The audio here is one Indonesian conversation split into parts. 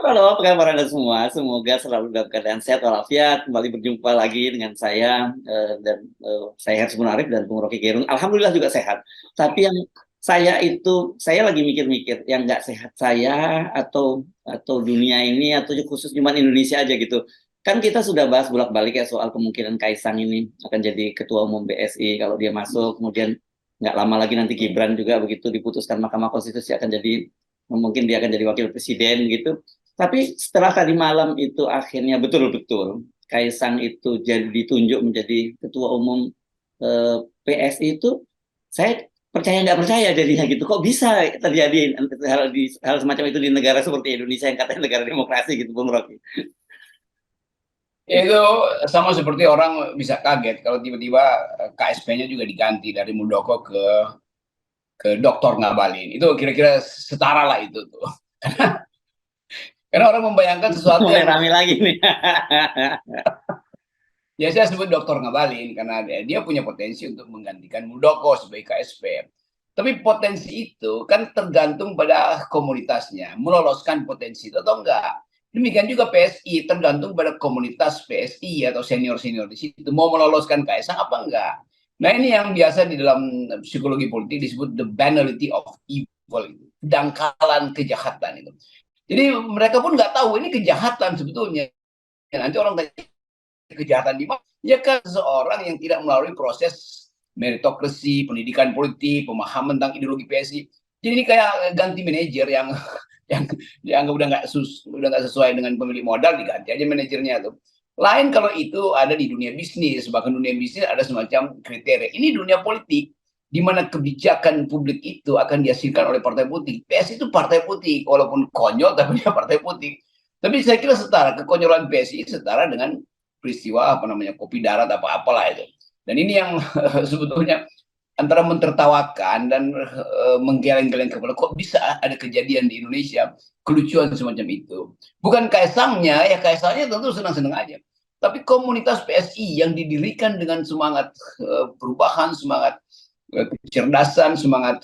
Halo, apa kabar Anda semua? Semoga selalu dalam keadaan sehat walafiat. Kembali berjumpa lagi dengan saya dan saya Hersman Arif dan Bung Rocky Gerung. Alhamdulillah juga sehat. Tapi yang saya lagi mikir-mikir yang nggak sehat saya atau dunia ini atau khusus cuma Indonesia aja gitu. Kan kita sudah bahas bolak-balik ya soal kemungkinan Kaisang ini akan jadi ketua umum BSI kalau dia masuk. Kemudian nggak lama lagi nanti Gibran juga begitu diputuskan Mahkamah Konstitusi akan jadi mungkin dia akan jadi wakil presiden gitu. Tapi setelah tadi malam itu akhirnya betul-betul Kaisang itu jadi ditunjuk menjadi ketua umum PSI itu, saya percaya nggak percaya jadinya gitu. Kok bisa terjadi hal semacam itu di negara seperti Indonesia yang katanya negara demokrasi gitu, Bung Rocky? Itu sama seperti orang bisa kaget kalau tiba-tiba KSP-nya juga diganti dari Muldoko ke Dr. Ngabalin. Itu kira-kira setara lah itu tuh. Karena orang membayangkan sesuatu Mulai yang rame lagi nih. ya saya sebut Dr. Ngabalin karena dia punya potensi untuk menggantikan Muldoko sebagai KSP. Tapi potensi itu kan tergantung pada komunitasnya, meloloskan potensi itu atau enggak. Demikian juga PSI tergantung pada komunitas PSI atau senior-senior di situ mau meloloskan Kaisang apa enggak. Nah ini yang biasa di dalam psikologi politik disebut the banality of evil, dangkalan kejahatan itu. Jadi mereka pun nggak tahu ini kejahatan sebetulnya. Nanti orang tanya kejahatan di mana? Ya kan seseorang yang tidak melalui proses meritokrasi, pendidikan politik, pemahaman tentang ideologi PSI. Jadi ini kayak ganti manajer yang dianggap udah nggak sesuai dengan pemilik modal, diganti aja manajernya tuh. Lain kalau itu ada di dunia bisnis, bahkan dunia bisnis ada semacam kriteria. Ini dunia politik di mana kebijakan publik itu akan dihasilkan oleh partai politik. PSI itu partai politik, walaupun konyol tapi dia partai politik. Tapi saya kira setara, kekonyolan PSI setara dengan peristiwa apa namanya kopi darat apa apalah itu. Dan ini yang sebetulnya antara mentertawakan dan menggeleng-geleng kepala, kok bisa ada kejadian di Indonesia kelucuan semacam itu. Bukan kaisangnya, ya kaisangnya tentu senang-senang aja. Tapi komunitas PSI yang didirikan dengan semangat perubahan, semangat kecerdasan, semangat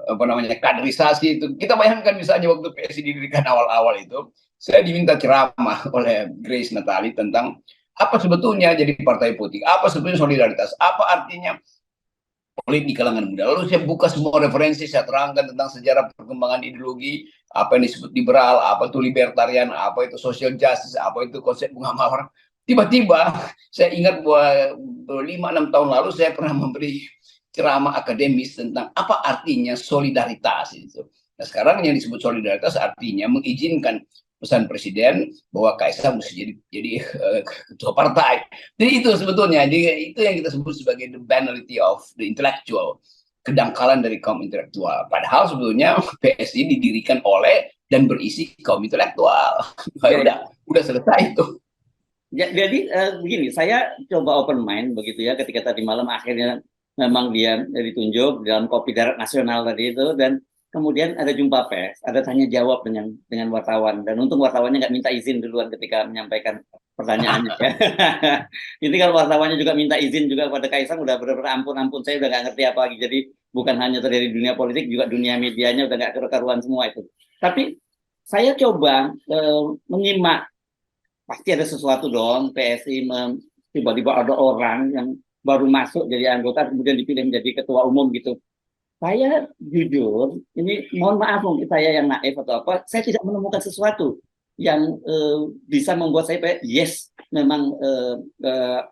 apa namanya kaderisasi itu. Kita bayangkan misalnya waktu PSI didirikan awal-awal itu, saya diminta ceramah oleh Grace Natali tentang apa sebetulnya jadi partai politik, apa sebetulnya solidaritas, apa artinya politik di kalangan muda. Lalu saya buka semua referensi, saya terangkan tentang sejarah perkembangan ideologi, apa yang disebut liberal, apa itu libertarian, apa itu social justice, apa itu konsep bunga mawar. Tiba-tiba saya ingat bahwa 5-6 tahun lalu saya pernah memberi ceramah akademis tentang apa artinya solidaritas itu. Nah sekarang yang disebut solidaritas artinya mengizinkan pesan presiden bahwa Kaisang mesti jadi ketua partai. Jadi itu sebetulnya, itu yang kita sebut sebagai the banality of the intellectual, kedangkalan dari kaum intelektual. Padahal sebetulnya PSI didirikan oleh dan berisi kaum intelektual. Nah, Ya, udah selesai itu. jadi begini, saya coba open mind begitu ya ketika tadi malam akhirnya memang dia ditunjuk dalam kopi darat nasional tadi itu dan kemudian ada jumpa pers, ada tanya jawab dengan wartawan dan untung wartawannya nggak minta izin duluan ketika menyampaikan pertanyaannya ya. Jadi kalau wartawannya juga minta izin juga pada Kaisang udah benar-benar ampun saya udah nggak ngerti apa lagi. Jadi bukan hanya terjadi di dunia politik juga dunia medianya udah nggak keruan semua itu. Tapi saya coba menyimak pasti ada sesuatu dong PSI tiba-tiba ada orang yang baru masuk jadi anggota kemudian dipilih menjadi ketua umum gitu. Saya jujur, ini mohon maaf mungkin saya yang naif atau apa, saya tidak menemukan sesuatu yang bisa membuat saya yes memang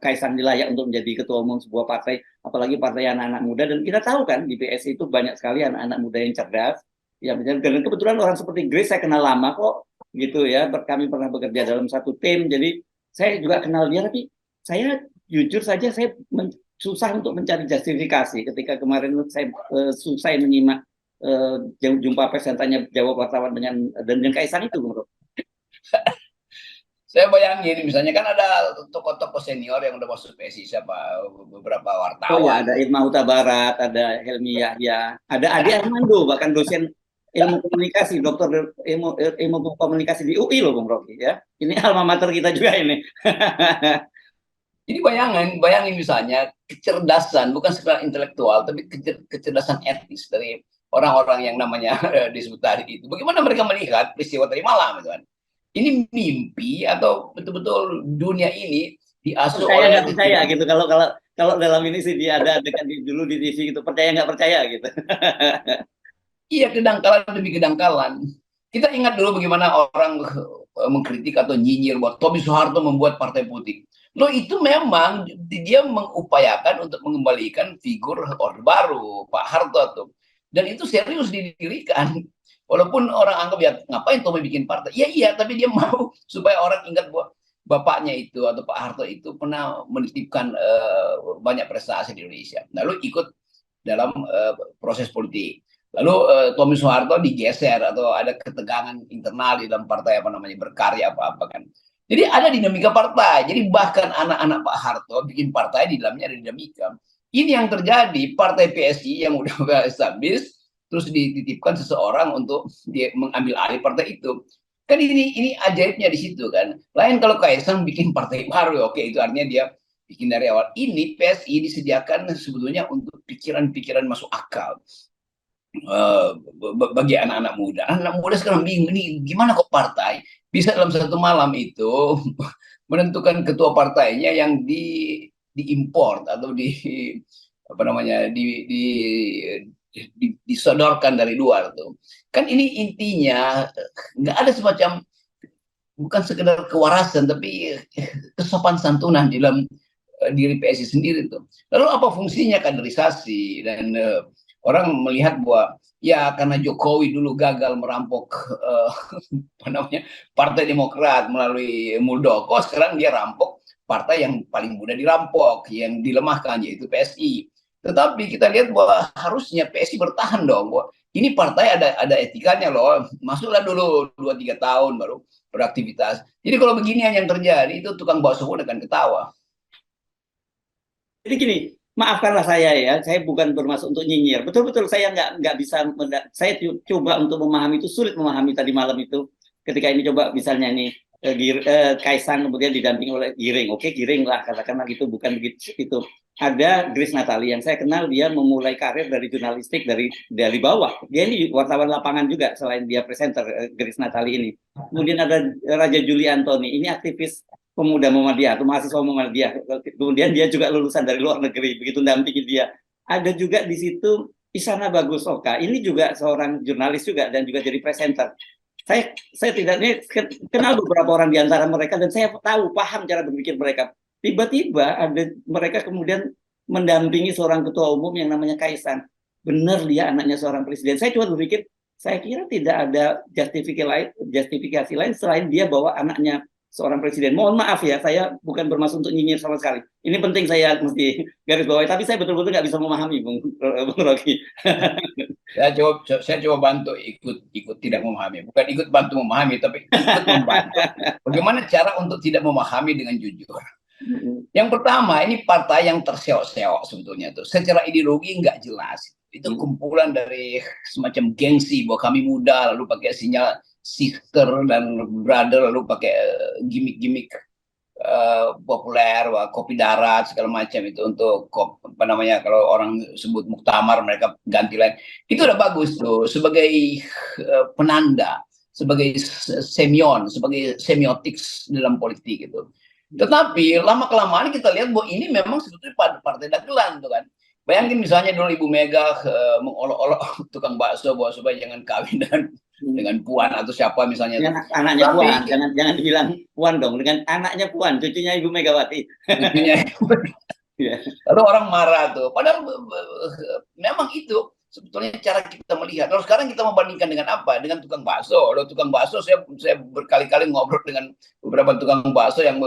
Kaisang layak untuk menjadi ketua umum sebuah partai, apalagi partai anak-anak muda dan kita tahu kan di PSI itu banyak sekali anak-anak muda yang cerdas. Ya, dan kebetulan orang seperti Grace saya kenal lama kok gitu ya. Kami pernah bekerja dalam satu tim, jadi saya juga kenal dia. Tapi saya jujur saja saya susah untuk mencari justifikasi ketika kemarin saya susah menyimak jumpa pers yang tanya jawab wartawan dengan Kaisang itu, Bro. Saya bayangin misalnya kan ada tokoh-tokoh senior yang udah masuk PSI, siapa beberapa Oh ya, wartawan. ada Irma Huta Barat, ada Helmi Yahya, ada Adi Armando, bahkan dosen ilmu komunikasi, dokter ilmu komunikasi di UI loh, Bung Rocky ya. Ini alma mater kita juga ini. Jadi bayangin misalnya kecerdasan bukan sekedar intelektual tapi kecerdasan etis dari orang-orang yang namanya disebut tadi itu. Bagaimana mereka melihat peristiwa tadi malam itu kan? Ini mimpi atau betul-betul dunia ini diasuh Percaya oleh nggak percaya gitu, kalau kalau kalau dalam ini sih dia ada adegan dulu di TV gitu, percaya nggak percaya gitu. iya, kedangkalan demi kedangkalan. Kita ingat dulu bagaimana orang mengkritik atau nyinyir buat Tommy Soeharto membuat partai politik. Loh itu memang dia mengupayakan untuk mengembalikan figur Orde Baru, Pak Harto tuh. Dan itu serius didirikan. Walaupun orang anggap ya ngapain Tommy bikin partai? Iya iya, tapi dia mau supaya orang ingat bahwa bapaknya itu atau Pak Harto itu pernah menitipkan banyak prestasi di Indonesia. Lalu ikut dalam proses politik. Lalu Tommy Soeharto digeser atau ada ketegangan internal di dalam partai apa namanya berkarya apa-apa kan. Jadi ada dinamika partai. Jadi bahkan anak-anak Pak Harto bikin partai di dalamnya ada dinamika. Ini yang terjadi partai PSI yang udah established terus dititipkan seseorang untuk dia mengambil alih partai itu. Kan ini ajaibnya di situ kan. Lain kalau Kaisang bikin partai baru, oke itu artinya dia bikin dari awal. Ini PSI disediakan sebetulnya untuk pikiran-pikiran masuk akal bagi anak-anak muda. Anak muda sekarang bingung ini gimana kok partai bisa dalam satu malam itu menentukan ketua partainya yang diimport atau di apa namanya disodorkan dari luar tuh. Kan ini intinya nggak ada semacam bukan sekedar kewarasan tapi kesopan santunan di dalam diri PSI sendiri tuh. Lalu apa fungsinya kaderisasi dan orang melihat bahwa ya karena Jokowi dulu gagal merampok apa namanya Partai Demokrat melalui Muldoko, sekarang dia rampok partai yang paling mudah dirampok, yang dilemahkan yaitu PSI. Tetapi kita lihat bahwa harusnya PSI bertahan dong, bahwa ini partai ada etikanya loh, masuklah dulu 2-3 tahun baru beraktivitas. Jadi kalau beginian yang terjadi itu tukang bakso pun akan ketawa. Jadi gini, maafkanlah saya ya, saya bukan bermaksud untuk nyinyir. Betul-betul saya nggak bisa, saya coba untuk memahami itu, sulit memahami tadi malam itu. Ketika ini coba misalnya nih, Kaisang kemudian didampingi oleh Giring. Oke, Giring lah, katakanlah gitu, bukan begitu itu. Ada Grace Natali yang saya kenal, dia memulai karir dari jurnalistik dari bawah. Dia ini wartawan lapangan juga selain dia presenter, Grace Natali ini. Kemudian ada Raja Juli Antoni, ini aktivis pemuda Muhammadiyah atau mahasiswa Muhammadiyah. Kemudian dia juga lulusan dari luar negeri, begitu dampingi dia. Ada juga di situ Isana Bagus Oka, ini juga seorang jurnalis juga dan juga jadi presenter. Saya tidak kenal beberapa orang di antara mereka dan saya tahu paham cara berpikir mereka. Tiba-tiba ada mereka kemudian mendampingi seorang ketua umum yang namanya Kaisang. Benar dia anaknya seorang presiden. Saya cuma berpikir, saya kira tidak ada justifikasi lain selain dia bawa anaknya seorang presiden. Mohon maaf ya, saya bukan bermaksud untuk nyinyir sama sekali. Ini penting saya mesti garis bawahi, tapi saya betul-betul nggak bisa memahami, Bung Rocky. Saya coba bantu ikut tidak memahami, bukan ikut bantu memahami, tapi ikut membantu. Bagaimana cara untuk tidak memahami dengan jujur? Yang pertama, ini partai yang terseok-seok sebetulnya tuh. Secara ideologi nggak jelas. Itu kumpulan dari semacam gengsi bahwa kami muda, lalu pakai sinyal sister dan brother, lalu pakai gimmick-gimmick populer, wah, kopi darat segala macam itu untuk apa namanya kalau orang sebut muktamar mereka ganti lain. Itu udah bagus tuh sebagai penanda, sebagai semion, sebagai semiotik dalam politik gitu. Tetapi lama kelamaan kita lihat bahwa ini memang sebetulnya partai dagelan tuh kan. Bayangin misalnya dulu Ibu Mega mengolok-olok tukang bakso bahwa supaya jangan kawin dengan Puan atau siapa misalnya. Dengan anaknya Puan, jangan dibilang Puan dong, dengan anaknya Puan, cucunya Ibu Megawati. Cucunya. Lalu orang marah tuh. Padahal memang itu sebetulnya cara kita melihat. Lalu sekarang kita membandingkan dengan apa? Dengan tukang bakso. Lalu tukang bakso saya berkali-kali ngobrol dengan beberapa tukang bakso yang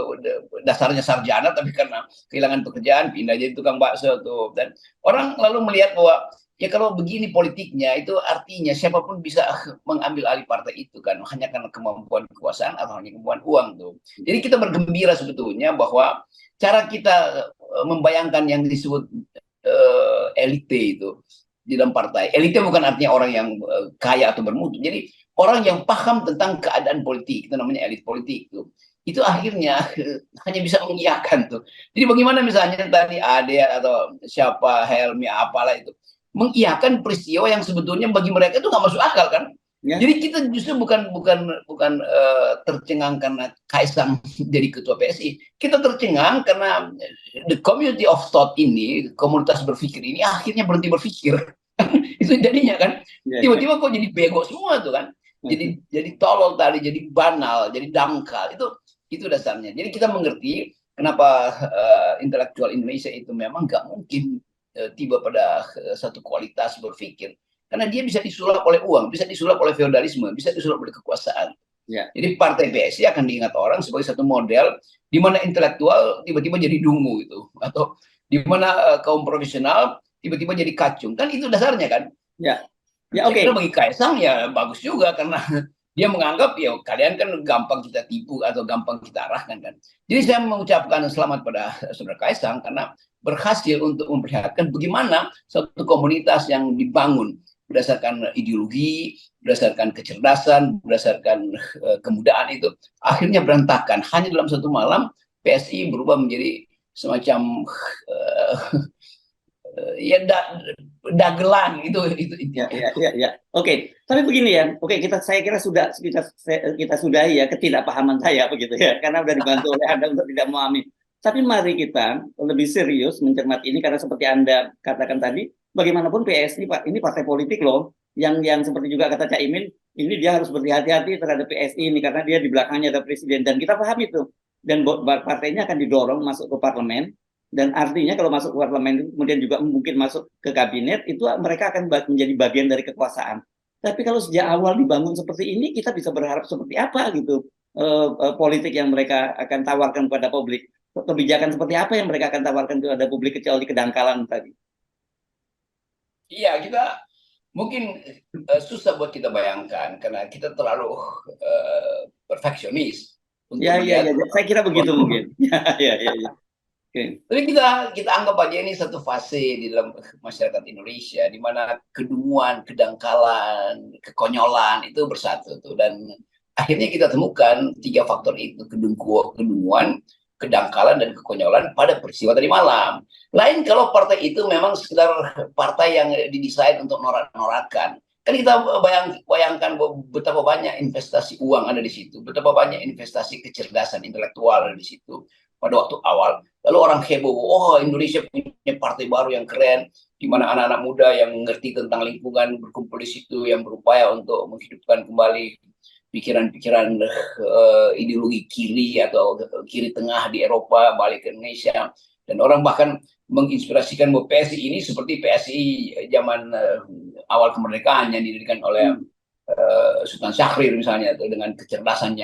dasarnya sarjana tapi karena kehilangan pekerjaan pindah jadi tukang bakso tuh. Dan orang lalu melihat bahwa ya kalau begini politiknya itu artinya siapapun bisa mengambil alih partai itu kan hanya karena kemampuan kekuasaan atau hanya kemampuan uang tuh. Jadi kita bergembira sebetulnya bahwa cara kita membayangkan yang disebut elite itu di dalam partai. Elite bukan artinya orang yang kaya atau bermutu. Jadi orang yang paham tentang keadaan politik, itu namanya elit politik tuh. Itu akhirnya hanya bisa mengiyakan tuh. Jadi bagaimana misalnya tadi Ade atau siapa Helmi apalah itu mengiyakan peristiwa yang sebetulnya bagi mereka itu nggak masuk akal kan. Ya. Jadi kita justru bukan tercengang karena Kaisang jadi ketua PSI. Kita tercengang karena the community of thought ini, komunitas berpikir ini akhirnya berhenti berpikir. Itu jadinya kan. Ya, ya. Tiba-tiba kok jadi bego semua tuh kan. Jadi tolol tadi, jadi banal, jadi dangkal. Itu dasarnya. Jadi kita mengerti kenapa intelektual Indonesia itu memang nggak mungkin tiba pada satu kualitas berpikir. Karena dia bisa disulap oleh uang, bisa disulap oleh feodalisme, bisa disulap oleh kekuasaan. Ya. Jadi partai PSI akan diingat orang sebagai satu model di mana intelektual tiba-tiba jadi dungu gitu, atau di mana kaum profesional tiba-tiba jadi kacung. Kan itu dasarnya kan. Ya. Ya, oke. Saya kira bagi Kaisang ya bagus juga karena dia menganggap ya kalian kan gampang kita tipu atau gampang kita arahkan kan. Jadi saya mengucapkan selamat pada saudara Kaisang karena berhasil untuk memperlihatkan bagaimana satu komunitas yang dibangun berdasarkan ideologi, berdasarkan kecerdasan, berdasarkan kemudaan itu akhirnya berantakan. Hanya dalam satu malam PSI berubah menjadi semacam ya dagelan itu. Ya. Oke, tapi begini ya. Oke, saya kira kita sudahi ya ketidakpahaman saya begitu ya, karena sudah dibantu oleh Anda untuk tidak memahami. Tapi mari kita lebih serius mencermati ini karena seperti Anda katakan tadi, bagaimanapun PSI ini partai politik loh, yang seperti juga kata Cak Imin, ini dia harus berhati-hati terhadap PSI ini karena dia di belakangnya ada presiden dan kita paham itu. Dan partainya akan didorong masuk ke parlemen. Dan artinya kalau masuk ke parlemen kemudian juga mungkin masuk ke kabinet, itu mereka akan menjadi bagian dari kekuasaan. Tapi kalau sejak awal dibangun seperti ini, kita bisa berharap seperti apa gitu politik yang mereka akan tawarkan kepada publik. Kebijakan seperti apa yang mereka akan tawarkan kepada publik kecuali kedangkalan tadi. Iya, kita mungkin susah buat kita bayangkan karena kita terlalu perfeksionis. Ya. Saya kira begitu mungkin. Ya. Okay. Tapi kita anggap aja ini satu fase di dalam masyarakat Indonesia di mana kedunguan, kedangkalan, kekonyolan itu bersatu tuh, dan akhirnya kita temukan 3 faktor itu, kedunguan, kedangkalan dan kekonyolan pada peristiwa tadi malam. Lain kalau partai itu memang sekedar partai yang didesain untuk norak-norakan. Kan kita bayangkan betapa banyak investasi uang ada di situ, betapa banyak investasi kecerdasan intelektual ada di situ pada waktu awal. Lalu orang heboh, oh Indonesia punya partai baru yang keren, di mana anak-anak muda yang mengerti tentang lingkungan berkumpul di situ, yang berupaya untuk menghidupkan kembali pikiran-pikiran ideologi kiri atau kiri tengah di Eropa, balik ke Indonesia. Dan orang bahkan menginspirasikan bahwa PSI ini seperti PSI zaman awal kemerdekaan yang didirikan oleh Sultan Syahrir misalnya, dengan kecerdasan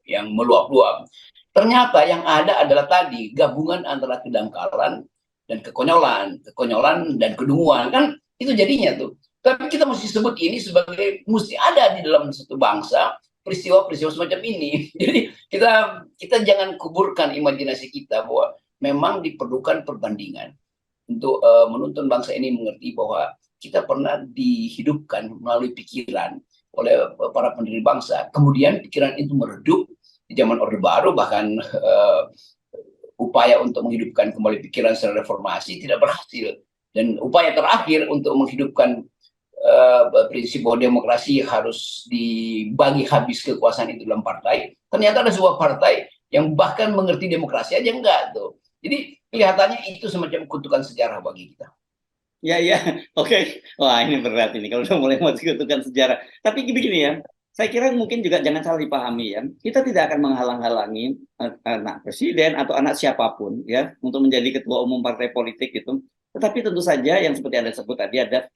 yang meluap-luap. Ternyata yang ada adalah tadi gabungan antara kedangkalan dan kekonyolan dan kedunguan, kan itu jadinya tuh. Tapi kita mesti sebut ini sebagai mesti ada di dalam satu bangsa peristiwa-peristiwa semacam ini. Jadi kita jangan kuburkan imajinasi kita bahwa memang diperlukan perbandingan untuk menuntun bangsa ini mengerti bahwa kita pernah dihidupkan melalui pikiran oleh para pendiri bangsa. Kemudian pikiran itu meredup di zaman Orde Baru, bahkan upaya untuk menghidupkan kembali pikiran secara reformasi tidak berhasil. Dan upaya terakhir untuk menghidupkan prinsip bahwa demokrasi harus dibagi habis kekuasaan itu dalam partai, ternyata ada sebuah partai yang bahkan mengerti demokrasi aja enggak tuh. Jadi kelihatannya itu semacam kutukan sejarah bagi kita. Ya, oke. Wah, ini berat ini kalau udah mulai masuk kutukan sejarah. Tapi begini ya, saya kira mungkin juga jangan salah dipahami ya. Kita tidak akan menghalang-halangi anak presiden atau anak siapapun ya untuk menjadi ketua umum partai politik itu. Tetapi tentu saja yang seperti Anda sebut tadi ada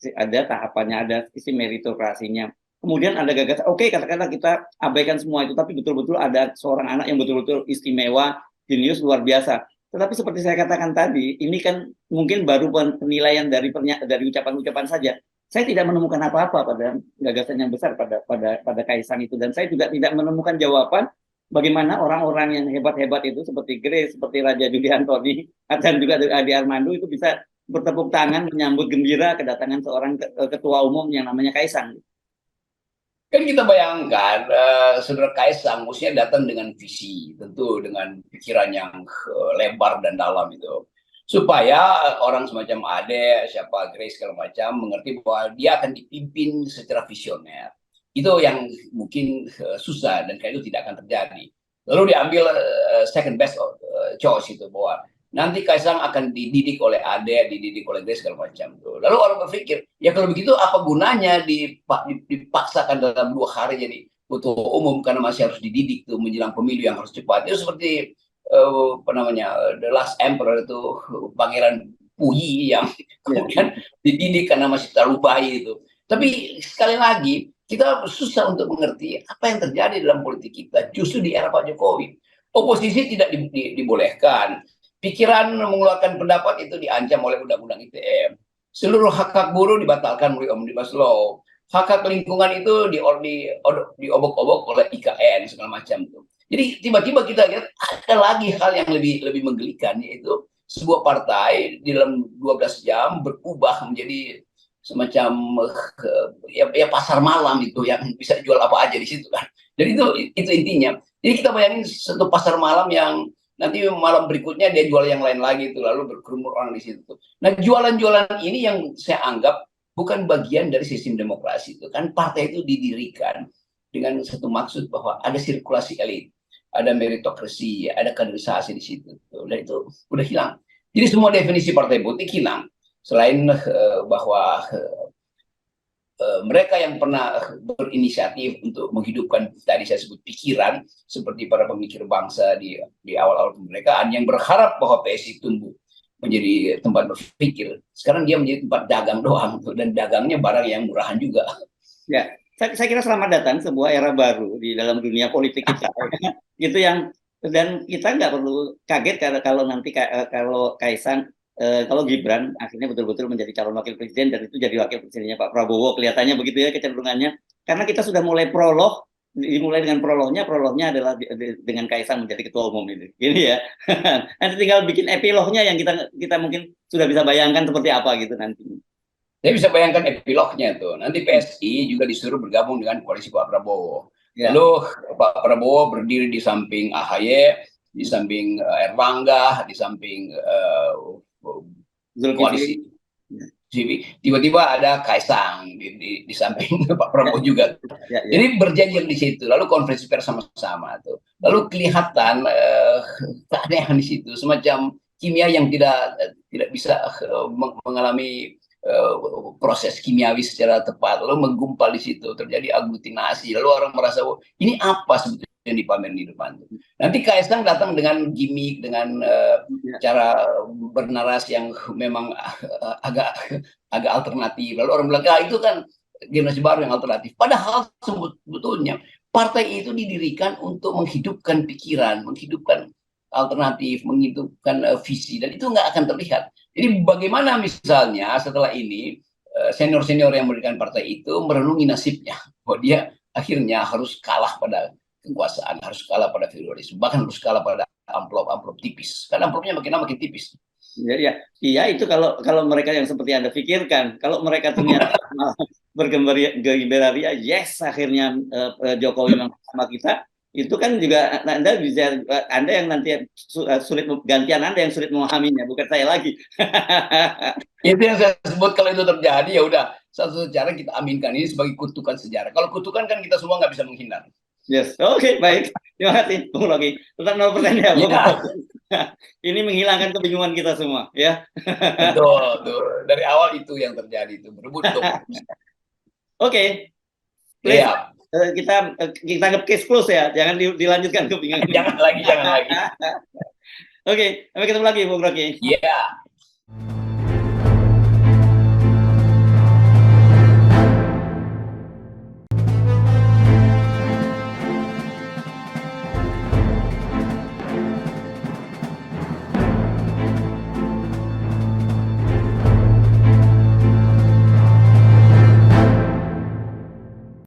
tahapannya, ada sisi meritokrasinya. Kemudian ada gagasan, oke, katakanlah kita abaikan semua itu, tapi betul-betul ada seorang anak yang betul-betul istimewa, jenius luar biasa. Tetapi seperti saya katakan tadi, ini kan mungkin baru penilaian dari ucapan-ucapan saja. Saya tidak menemukan apa-apa pada gagasan yang besar pada Kaisang itu, dan saya juga tidak menemukan jawaban bagaimana orang-orang yang hebat-hebat itu seperti Grace, seperti Raja Juli Antoni, dan juga Adi Armando itu bisa bertepuk tangan menyambut gembira kedatangan seorang ketua umum yang namanya Kaisang. Kan kita bayangkan saudara Kaisang mestinya datang dengan visi, tentu dengan pikiran yang lebar dan dalam itu. supaya orang semacam Ade, siapa Grace segala macam mengerti bahwa dia akan dipimpin secara visioner. Itu yang mungkin susah dan kayak itu tidak akan terjadi. Lalu diambil second best choice itu bahwa nanti Kaisang akan dididik oleh Ade, dididik oleh Grace segala macam. Lalu orang berpikir, ya kalau begitu apa gunanya dipaksakan dalam 2 hari jadi ketua umum karena masih harus dididik tuh menjelang pemilu yang harus cepat. Itu seperti apa namanya The Last Emperor itu Pangeran Puyi yang kemudian dididik karena masih terlalu bayi itu. Tapi sekali lagi kita susah untuk mengerti apa yang terjadi dalam politik kita justru di era Pak Jokowi. Oposisi tidak dibolehkan. Pikiran mengeluarkan pendapat itu diancam oleh undang-undang ITE. Seluruh hak-hak buruh dibatalkan oleh Omnibus Law. Hak-hak lingkungan itu diobok-obok oleh IKN segala macam itu. Jadi tiba-tiba kita lihat ada lagi hal yang lebih menggelikan, yaitu sebuah partai di dalam 12 jam berubah menjadi semacam ya pasar malam itu yang bisa jual apa aja di situ kan. Jadi itu intinya. Jadi kita bayangin satu pasar malam yang nanti malam berikutnya dia jual yang lain lagi itu, lalu berkerumun orang di situ. Nah, jualan-jualan ini yang saya anggap bukan bagian dari sistem demokrasi itu. Kan partai itu didirikan dengan satu maksud bahwa ada sirkulasi elit, ada meritokrasi, ada kaderisasi di situ. Dan itu udah hilang. Jadi semua definisi partai politik hilang. Selain bahwa mereka yang pernah berinisiatif untuk menghidupkan tadi saya sebut pikiran seperti para pemikir bangsa di awal-awal kemerdekaan yang berharap bahwa PSI tumbuh menjadi tempat berpikir, sekarang dia menjadi tempat dagang doang dan dagangnya barang yang murahan juga. Ya, saya kira selamat datang sebuah era baru di dalam dunia politik kita. Itu yang dan kita nggak perlu kaget kalau nanti kalau Kaisang kalau Gibran akhirnya betul-betul menjadi calon wakil presiden dan itu jadi wakil presidennya Pak Prabowo, kelihatannya begitu ya kecenderungannya. Karena kita sudah mulai dimulai dengan prolognya adalah dengan Kaisang menjadi ketua umum ini. Gini ya. Nanti tinggal bikin epilognya yang kita mungkin sudah bisa bayangkan seperti apa gitu nanti. Saya bisa bayangkan epilognya tuh. Nanti PSI juga disuruh bergabung dengan koalisi Pak Prabowo. Ya. Lalu Pak Prabowo berdiri di samping AHY, di samping Erlangga, di samping koalisi. Tiba-tiba ada Kaisang di samping Pak Prabowo juga. Ya. Jadi berjanji di situ. Lalu konferensi pers sama-sama tuh. Lalu kelihatan keanehan di situ, semacam kimia yang tidak bisa mengalami proses kimiawi secara tepat, lalu menggumpal di situ, terjadi aglutinasi, lalu orang merasa ini apa sebetulnya yang dipamerin di depan. Nanti Kaisang datang dengan gimmick, dengan cara bernarasi yang memang agak alternatif, lalu orang bilang itu kan generasi baru yang alternatif, padahal sebetulnya partai itu didirikan untuk menghidupkan pikiran, menghidupkan alternatif, menghidupkan visi, dan itu nggak akan terlihat. Jadi bagaimana misalnya setelah ini senior-senior yang mendirikan partai itu merenungi nasibnya, bahwa dia akhirnya harus kalah pada kekuasaan, harus kalah pada feudalisme, bahkan harus kalah pada amplop tipis, karena amplopnya makin lama makin tipis. Iya itu kalau mereka yang seperti Anda pikirkan, kalau mereka ternyata bergembira, yes akhirnya Jokowi sama kita. Itu kan juga Anda yang nanti sulit gantian Anda yang sulit memahaminya, bukan saya lagi. Itu yang saya sebut, kalau itu terjadi ya udah satu cara kita aminkan ini sebagai kutukan sejarah. Kalau kutukan kan kita semua nggak bisa menghindar. Yes, oke, baik. Terima kasih, Bung Rocky. Tetap 0% ya, Bung. Ini menghilangkan kebingungan kita semua, ya. Betul. Dari awal itu yang terjadi, itu berebut. Oke. Iya. Kita anggap case close ya, jangan dilanjutkan kebingungan. Jangan lagi. Oke, sampai ketemu lagi Bung Rocky. Iya.